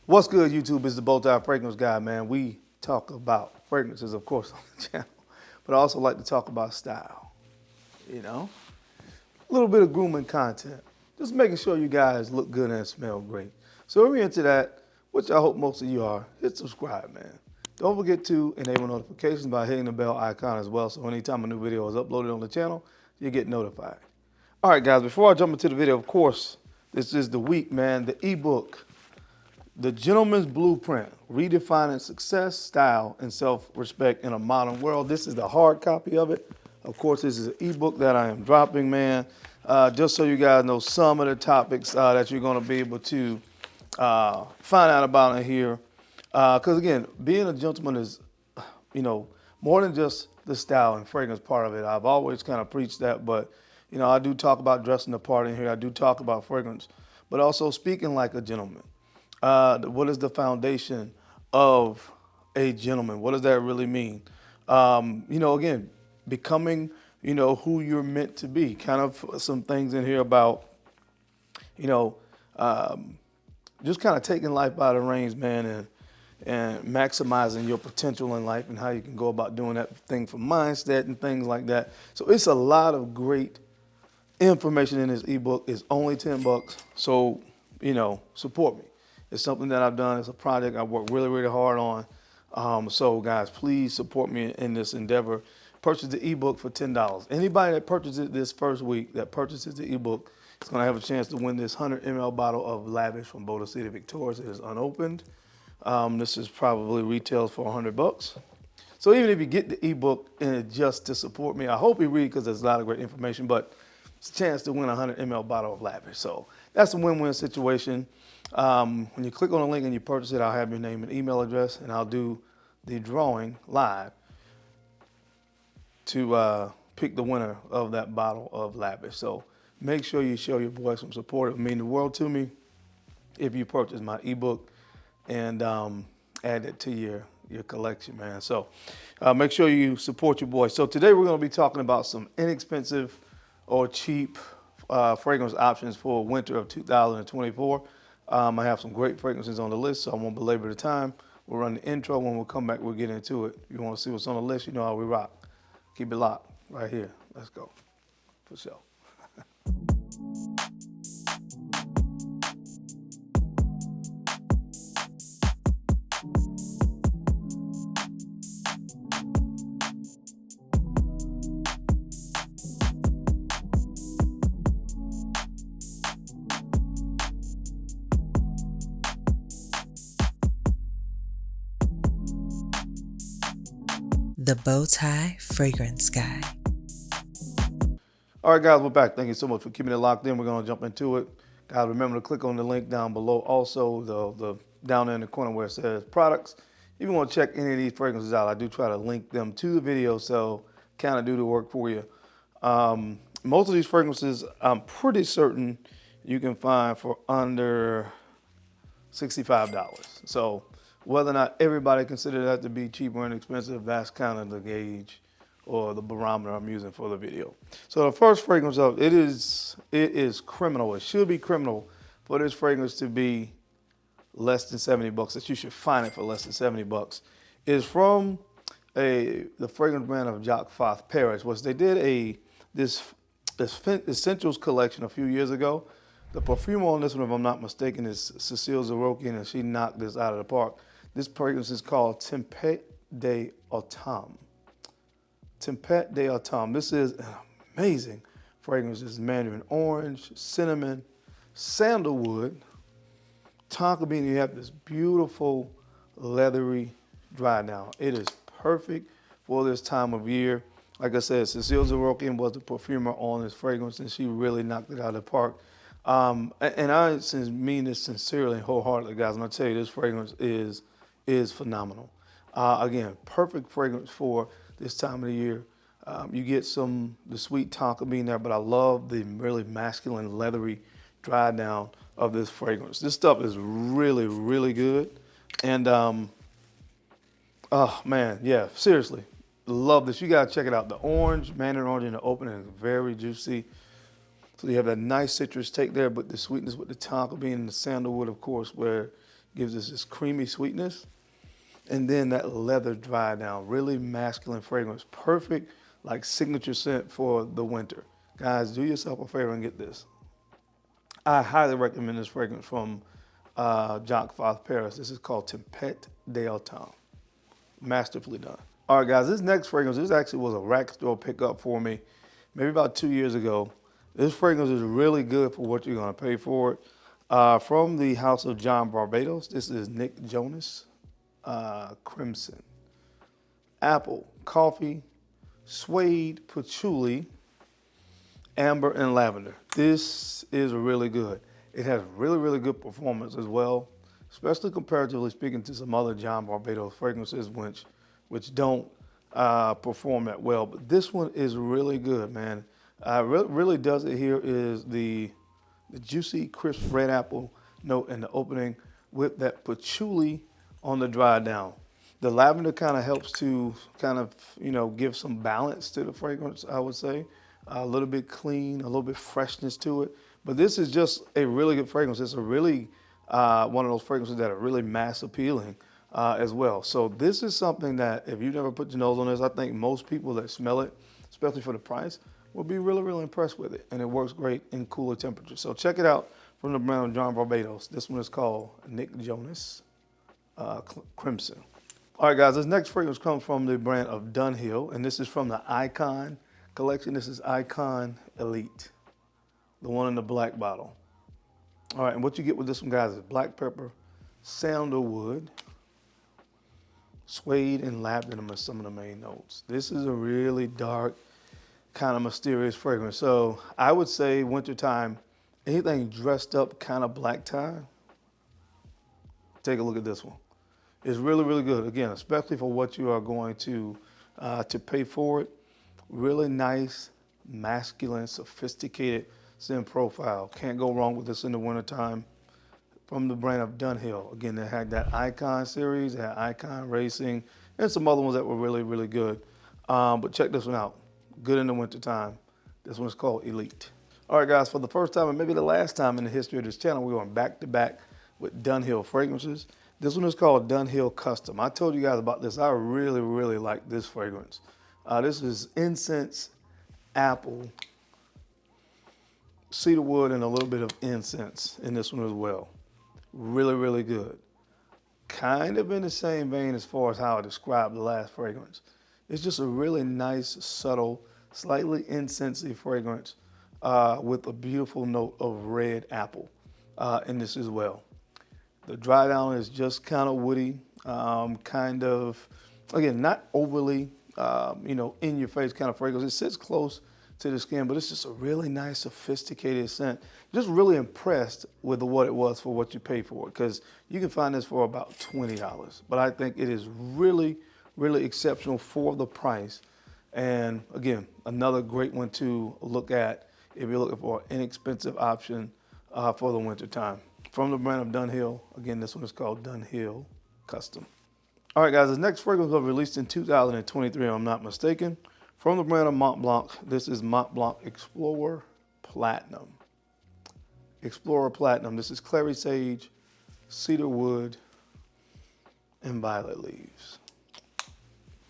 What's good, YouTube? It's the BowTie Fragrance Guy, man. We talk about fragrances, of course, on the channel, but I also like to talk about style, you know? A little bit of grooming content. Just making sure you guys look good and smell great. So if you're into that, which I hope most of you are, hit subscribe, man. Don't forget to enable notifications by hitting the bell icon as well, so anytime a new video is uploaded on the channel, you get notified. All right, guys, before I jump into the video, of course, this is the week, man, the ebook. The Gentleman's Blueprint, Redefining Success, Style, and Self-Respect in a Modern World. This is the hard copy of it. Of course, this is an ebook that I am dropping, man. Just so you guys know some of the topics that you're going to be able to find out about in here. Because again, being a gentleman is, more than just the style and fragrance part of it. I've always kind of preached that, but, I do talk about dressing the part in here. I do talk about fragrance, but also speaking like a gentleman. What is the foundation of a gentleman? What does that really mean? Again, becoming, who you're meant to be. Kind of some things in here about, just kind of taking life by the reins, man, and maximizing your potential in life and how you can go about doing that thing for mindset and things like that. So it's a lot of great information in this ebook. It's only 10 bucks. So, support me. It's something that I've done. It's a project I worked really, really hard on. So guys, please support me in this endeavor. Purchase the ebook for $10. Anybody that purchases this first week, that purchases the ebook, is going to have a chance to win this 100 ml bottle of Lavish from BowTie Victorious. It is unopened. This is probably retails for 100 bucks. So even if you get the ebook and just to support me, I hope you read because there's a lot of great information, but it's a chance to win a 100 ml bottle of Lavish. So that's a win-win situation. When you click on the link and you purchase it, I'll have your name and email address, and I'll do the drawing live to pick the winner of that bottle of Lavish. So make sure you show your boy some support. It would mean the world to me if you purchase my ebook and add it to your collection, man. So make sure you support your boy. So today we're going to be talking about some inexpensive or cheap fragrance options for winter of 2024. I have some great fragrances on the list, so I won't belabor the time. We'll run the intro. When we'll come back, we'll get into it. If you want to see what's on the list, you know how we rock. Keep it locked right here. Let's go. For sure. The BowTie Fragrance Guy. All right, guys, we're back. Thank you so much for keeping it locked in. We're going to jump into it. Guys, remember to click on the link down below. Also, the down there in the corner where it says products. If you want to check any of these fragrances out, I do try to link them to the video, so kind of do the work for you. Most of these fragrances, I'm pretty certain you can find for under $65. So whether or not everybody considers that to be cheap or inexpensive, that's kind of the gauge or the barometer I'm using for the video. So the first fragrance of it is criminal. It should be criminal for this fragrance to be less than 70 bucks. That you should find it for less than 70 bucks. Is from the fragrance brand of Jacques Foth Paris, which they did this Essentials collection a few years ago. The perfumer on this one, if I'm not mistaken, is Cécile Zarokian, and she knocked this out of the park. This fragrance is called Tempête d'Automne. Tempête d'Automne. This is an amazing fragrance. It's mandarin orange, cinnamon, sandalwood, tonka bean. You have this beautiful leathery dry down. It is perfect for this time of year. Like I said, Cécile Zarokian was the perfumer on this fragrance, and she really knocked it out of the park. And I mean this sincerely and wholeheartedly, guys. And I tell you, this fragrance is phenomenal. Again, perfect fragrance for this time of the year. You get the sweet tonka bean there, but I love the really masculine, leathery dry down of this fragrance. This stuff is really, really good. And, oh man, yeah, seriously, love this. You gotta check it out. The orange, mandarin orange in the opening is very juicy. So you have that nice citrus take there, but the sweetness with the tonka bean and the sandalwood, of course, where gives us this creamy sweetness. And then that leather dry down, really masculine fragrance. Perfect, like signature scent for the winter. Guys, do yourself a favor and get this. I highly recommend this fragrance from Jacques Paris. This is called Tempête d'Automne. Masterfully done. All right, guys, this next fragrance, this actually was a rack store pickup for me maybe about 2 years ago. This fragrance is really good for what you're going to pay for it. From the house of John Barbados, this is Nick Jonas Crimson. Apple, coffee, suede, patchouli, amber, and lavender. This is really good. It has really, really good performance as well, especially comparatively speaking to some other John Barbados fragrances which don't perform that well. But this one is really good, man. Really does it here is the juicy, crisp red apple note in the opening with that patchouli on the dry down. The lavender kind of helps to give some balance to the fragrance, I would say. A little bit clean, a little bit freshness to it. But this is just a really good fragrance. It's a really one of those fragrances that are really mass appealing as well. So this is something that if you've never put your nose on this, I think most people that smell it, especially for the price, will be really, really impressed with it. And it works great in cooler temperatures. So check it out from the brand of John Barbados. This one is called Nick Jonas Crimson. All right, guys, this next fragrance comes from the brand of Dunhill, and this is from the Icon collection. This is Icon Elite, the one in the black bottle. All right, and what you get with this one, guys, is black pepper, sandalwood, suede, and lavender are some of the main notes. This is a really dark, kind of mysterious fragrance. So I would say wintertime, anything dressed up kind of black tie, take a look at this one. It's really, really good. Again, especially for what you are going to pay for it. Really nice, masculine, sophisticated scent profile. Can't go wrong with this in the wintertime. From the brand of Dunhill. Again, they had that Icon series, they had Icon Racing, and some other ones that were really, really good. But check this one out. Good in the wintertime. This one's called Elite. All right, guys, for the first time and maybe the last time in the history of this channel, we're going back to back with Dunhill fragrances. This one is called Dunhill Custom. I told you guys about this. I really, really like this fragrance. This is incense, apple, cedarwood, and a little bit of incense in this one as well. Really, really good. Kind of in the same vein as far as how I described the last fragrance. It's just a really nice, subtle, slightly incensey fragrance with a beautiful note of red apple in this as well. The dry down is just kind of woody, kind of, again, not overly, in your face kind of fragrance. It sits close to the skin, but it's just a really nice, sophisticated scent. Just really impressed with what it was for what you pay for it, because you can find this for about $20. But I think it is really, really exceptional for the price. And again, another great one to look at if you're looking for an inexpensive option for the winter time. From the brand of Dunhill, again, this one is called Dunhill Custom. All right, guys, the next fragrance was released in 2023, if I'm not mistaken. From the brand of Mont Blanc, this is Mont Blanc Explorer Platinum. Explorer Platinum, this is clary sage, cedarwood, and violet leaves.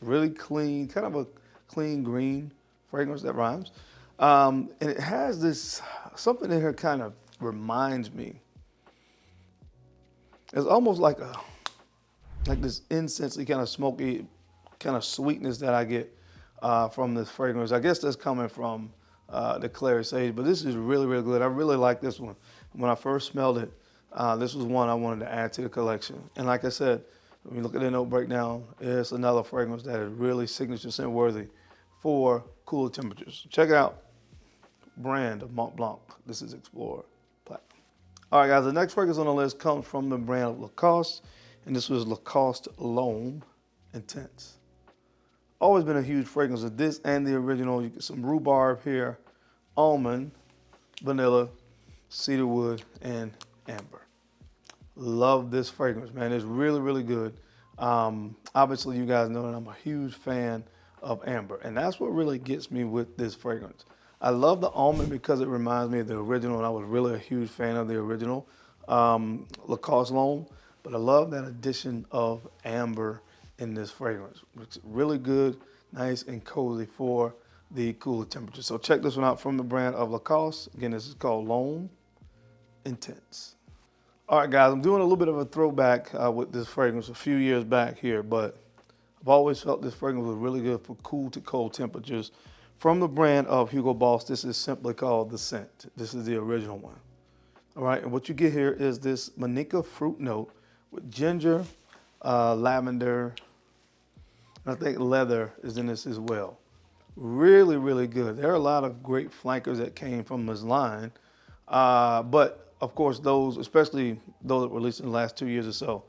Really clean, kind of a clean green fragrance that rhymes. And it has this, something in here kind of reminds me. It's almost like this incensey kind of smoky, kind of sweetness that I get from this fragrance. I guess that's coming from the clary sage, but this is really, really good. I really like this one. When I first smelled it, this was one I wanted to add to the collection. And like I said, when you look at the note breakdown, it's another fragrance that is really signature scent worthy for cooler temperatures. Check it out. Brand of Mont Blanc. This is Explorer Platinum. All right, guys, the next fragrance on the list comes from the brand of Lacoste, and this was Lacoste L'Homme Intense. Always been a huge fragrance of this and the original. You get some rhubarb here, almond, vanilla, cedarwood, and amber. Love this fragrance, man. It's really, really good. Obviously, you guys know that I'm a huge fan of amber, and that's what really gets me with this fragrance. I love the almond because it reminds me of the original, and I was really a huge fan of the original Lacoste L'Homme. but I love that addition of amber in this fragrance, which is really good, nice and cozy for the cooler temperature. So check this one out from the brand of Lacoste. Again, this is called L'Homme Intense. All right, guys, I'm doing a little bit of a throwback with this fragrance a few years back here, but I've always felt this fragrance was really good for cool to cold temperatures. From the brand of Hugo Boss, this is simply called The Scent. This is the original one. All right, and what you get here is this Manica fruit note with ginger, lavender, and I think leather is in this as well. Really, really good. There are a lot of great flankers that came from this line, but of course those, especially those that were released in the last 2 years or so,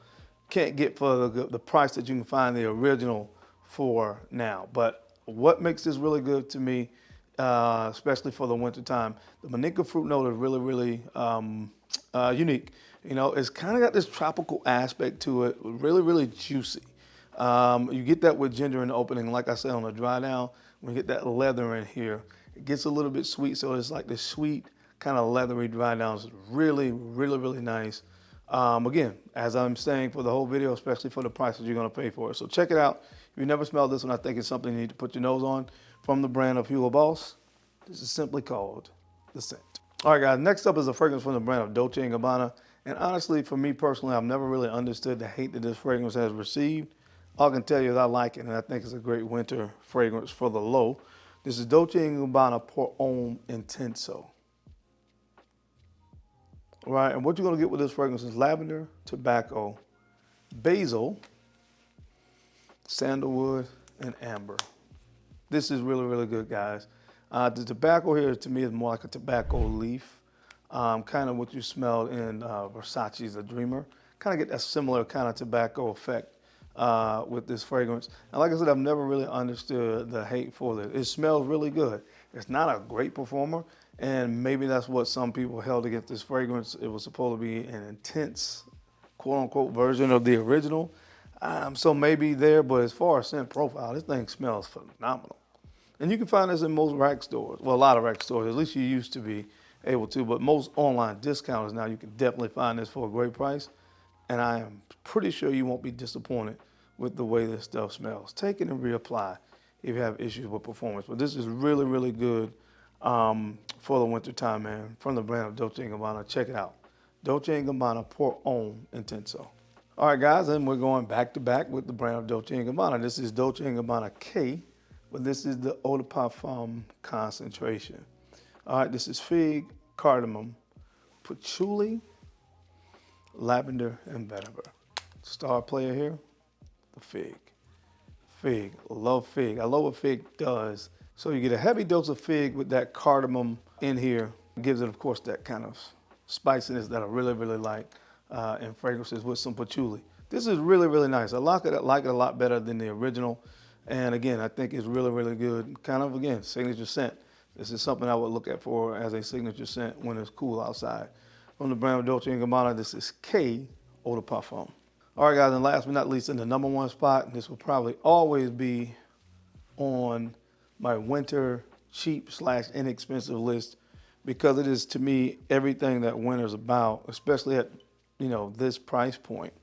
can't get for the price that you can find the original for now. But what makes this really good to me, especially for the winter time, the Manica fruit note is really, really unique. You know, it's kind of got this tropical aspect to it, really, really juicy. You get that with ginger in the opening. Like I said, on the dry down, when you get that leather in here, it gets a little bit sweet. So it's like this sweet, kind of leathery dry down. It's really, really, really nice. Again, as I'm saying for the whole video, especially for the prices you're going to pay for it. So check it out. If you never smelled this one, I think it's something you need to put your nose on. From the brand of Hugo Boss, this is simply called The Scent. All right, guys, next up is a fragrance from the brand of Dolce & Gabbana. And honestly, for me personally, I've never really understood the hate that this fragrance has received. All I can tell you is I like it, and I think it's a great winter fragrance for the low. This is Dolce & Gabbana Pour Homme Intenso. All right, and what you're gonna get with this fragrance is lavender, tobacco, basil, sandalwood, and amber. This is really, really good, guys. The tobacco here to me is more like a tobacco leaf, kind of what you smelled in Versace's The Dreamer. Kind of get that similar kind of tobacco effect with this fragrance. And like I said, I've never really understood the hate for this. It smells really good. It's not a great performer, and maybe that's what some people held against this fragrance. It was supposed to be an intense, quote unquote, version of the original. So maybe there, but as far as scent profile, this thing smells phenomenal. And you can find this in most rack stores. Well, a lot of rack stores, at least you used to be able to, but most online discounters now, you can definitely find this for a great price. And I am pretty sure you won't be disappointed with the way this stuff smells. Take it and reapply if you have issues with performance. But this is really, really good for the winter time, man. From the brand of Dolce & Gabbana, check it out. Dolce & Gabbana Pour Homme Intenso. All right, guys, and we're going back to back with the brand of Dolce & Gabbana. This is Dolce & Gabbana K, but this is the Eau de Parfum concentration. All right, this is fig, cardamom, patchouli, lavender, and vetiver. Star player here, the fig. Fig, love fig. I love what fig does. So you get a heavy dose of fig with that cardamom in here. It gives it, of course, that kind of spiciness that I really, really like in fragrances with some patchouli. This is really, really nice. I like it a lot better than the original. And again, I think it's really, really good. Kind of, again, signature scent. This is something I would look at for as a signature scent when it's cool outside. From the brand of Dolce & Gabbana, this is K Eau de Parfum. All right, guys, and last but not least, in the #1 spot, this will probably always be on my winter cheap/inexpensive list because it is, to me, everything that winter's about, especially at, you know, this price point.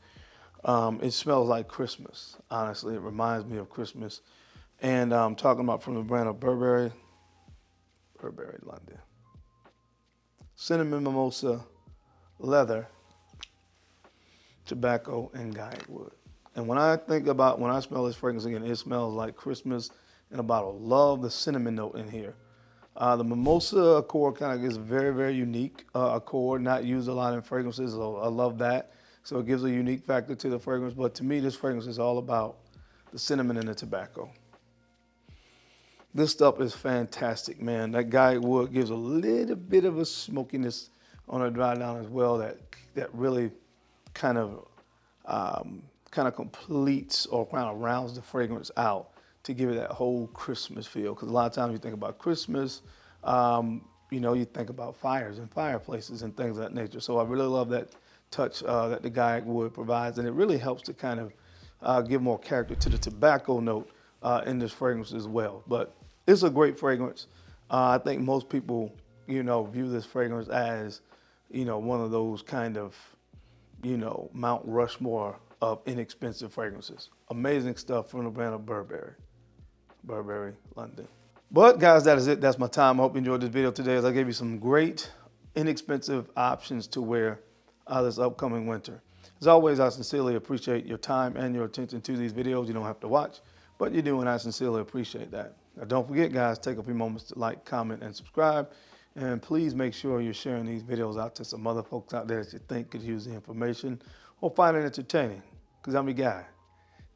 It smells like Christmas, honestly. It reminds me of Christmas. And I'm talking about from the brand of Burberry London. Cinnamon mimosa, leather, tobacco, and guaiac wood. And when I smell this fragrance again, it smells like Christmas in a bottle. Love the cinnamon note in here. The mimosa accord kind of gives a very, very unique accord, not used a lot in fragrances, so I love that. So it gives a unique factor to the fragrance, but to me, this fragrance is all about the cinnamon and the tobacco. This stuff is fantastic, man. That guaiac wood gives a little bit of a smokiness on a dry down as well that really kind of completes or kind of rounds the fragrance out to give it that whole Christmas feel. Because a lot of times you think about Christmas, you know, you think about fires and fireplaces and things of that nature. So I really love that touch that the guaiac wood provides, and it really helps to kind of give more character to the tobacco note in this fragrance as well. But it's a great fragrance. I think most people, you know, view this fragrance as, you know, one of those kind of you know, Mount Rushmore of inexpensive fragrances. Amazing stuff from the brand of Burberry, London. But guys, that is it. That's my time. I hope you enjoyed this video today as I gave you some great, inexpensive options to wear this upcoming winter. As always, I sincerely appreciate your time and your attention to these videos. You don't have to watch, but you do, and I sincerely appreciate that. Now, don't forget, guys, take a few moments to like, comment, and subscribe. And please make sure you're sharing these videos out to some other folks out there that you think could use the information or find it entertaining. Because I'm your guy,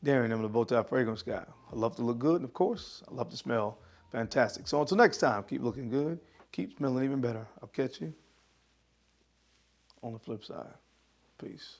Darren. I'm the BowTie Fragrance Guy. I love to look good, and of course, I love to smell fantastic. So until next time, keep looking good, keep smelling even better. I'll catch you on the flip side. Peace.